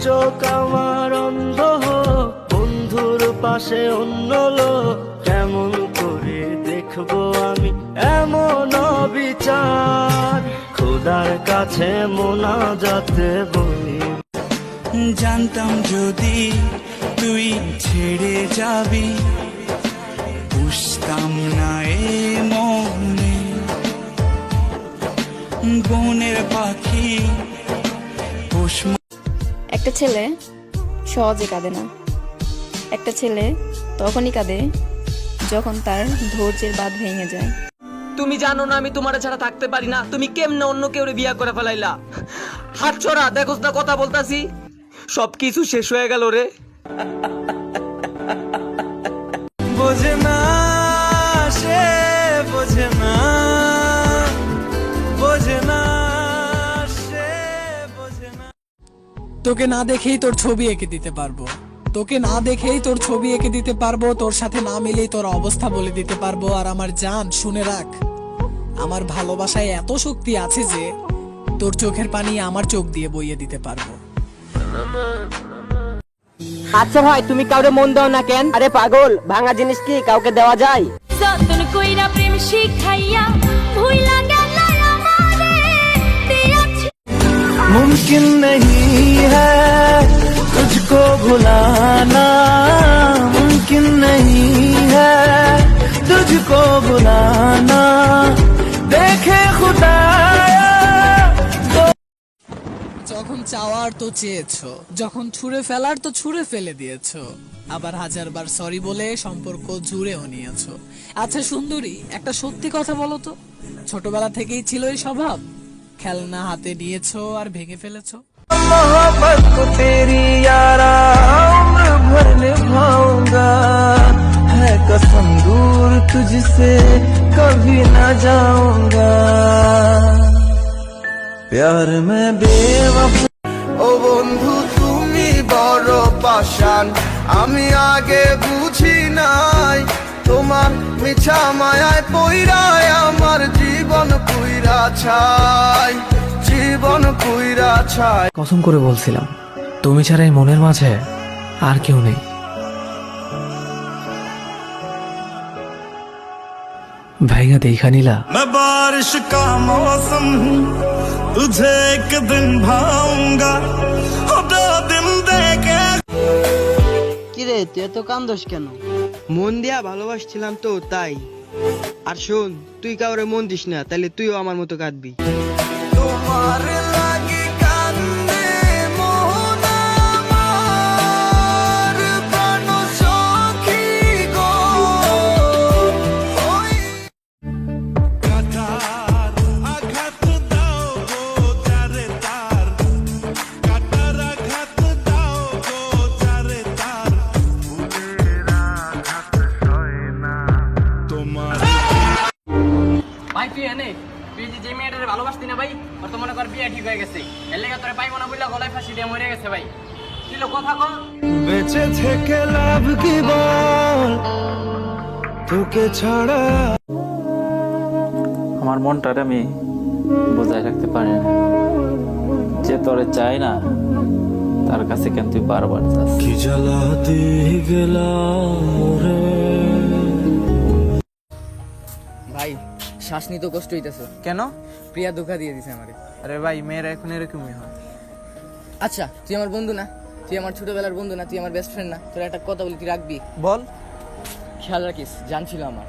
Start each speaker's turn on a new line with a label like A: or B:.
A: চোখ আমার অন্ধ হোক, বন্ধুর পাশে অন্য লোক, কেমন করে দেখবো আমি এমন বিচার, খোদার কাছে মোনাজাতে বলি।
B: জানতাম যদি তুই ছেড়ে যাবি, বুঝতাম না এ মনে বনের পাখি।
C: একটা ছেলে সহজে কাঁদে না, একটা ছেলে তখনই কাঁদে যখন তার ধৈর্যের বাঁধ ভেঙে যায়।
D: তুমি জানো না আমি তোমার ছাড়া থাকতে পারি না, তুমি কেমনে অন্য কেউ বিয়া করে ফেলাইলা? হাত ছড়া, দেখোস না কথা বলতাছি, সবকিছু শেষ হয়ে গেল রে।
B: বোঝে না সে, বোঝে না, বোঝে না সে, বোঝে না। তোকে না দেখেই তোর ছবি এঁকে দিতে পারবো, তোকে না দেখেই তোর ছবি এঁকে দিতে পারবো, তোর সাথে না মিলেই তোর অবস্থা বলে দিতে পারবো। আর আমার জান, শুনে রাখ, আমার ভালোবাসায় এত শক্তি আছে যে তোর চোখের পানি আমার চোখ দিয়ে বইয়ে দিতে পারবো।
D: আচ্ছা ভাই, তুমি কাউরে মন দাও না কেন? আরে পাগল, ভাঙা জিনিস কি কাউকে দেওয়া যায়?
E: যতন কইরা প্রেম শিখাইয়া ভুইলা গেলা আমারে দিয়াছি।
A: मुमकिन नहीं है तुझको भुलाना, मुमकिन नहीं है तुझको भुलाना, देखे खुदाया।
B: যখন চাওয়ার তো চেয়েছো, যখন ছুঁড়ে ফেলার তো ছুঁড়ে ফেলে দিয়েছো, আবার হাজারবার সরি বলে সম্পর্ক জুড়েও নিয়েছো। আচ্ছা সুন্দরী, একটা সত্যি কথা বলো তো, ছোটবেলা থেকেই ছিল এই স্বভাব? খেলনা হাতে নিয়েছো আর ভেঙে ফেলেছো?
A: मोहब्बत को तेरी यारा उम्र भर निभाऊंगा, है कसम दूर तुझसे कभी ना जाऊंगा, प्यार में बेवफा। ও বন্ধু তুমি বড় পাষাণ, আমি আগে বুঝি নাই, তোমার মিছা মায়ায় পইরায় আমার জীবন পুইরা ছাই, জীবন পুইরা ছাই।
F: কসম করে বলছিলাম, তুমি ছাড়া এই মনের মাঝে আর কেউ নেই। ভাইয়া দেখা নিলা।
B: मैं बारिश का मौसम हूँ, तुझे एक दिन भाऊंगा, दो दिन देखे।
D: কিরে তুই এত কান্দোস কেন? মন দিয়া ভালোবাসছিলাম তো তাই। আর শোন, তুই কাউরে মন দিস না, তাহলে তুইও আমার মতো কাঁদবি।
A: তোমার লাগি কান্দে মোহন আমার প্রাণ সখী গো, ওই
B: কাটার আঘাত দাও গো যারে তার, কাটার আঘাত দাও গো যারে তার, তোমার।
D: ভাই তুই এনে, তুই যে মেয়েটারে ভালোবাসতি না ভাই, ওর তো মনে কর বিয়ে ঠিক হয়ে গেছে, এর লেগে তোরে পাইবো না বললা গলায় ফাঁসি দিয়ে মরে গেছে ভাই। কিলো কথা কর।
A: বেঁচে থেকে লাভ কি বল, তোকে ছাড়া।
G: আমার মনটারে আমি বোঝায় রাখতে পারি না, যে তোরে চাই না তার কাছে কেন তুই বারবার যাস?
A: কি জ্বালা দিয়ে গেলাম রে।
D: ভাই শ্বাস নিতে কষ্ট হইতেছে। কেন? প্রিয়া ধোকা দিয়ে দিছে আমারে। আরে ভাই, মেয়েরা এখন এরকমই হয়। আচ্ছা তুই আমার বন্ধু না, তুই আমার ছোটবেলার বন্ধু না, তুই আমার বেস্ট ফ্রেন্ড না, তোর একটা কথা বলি, তুই রাখবি? বল। খেয়াল রাখিস, জানছিল আমার।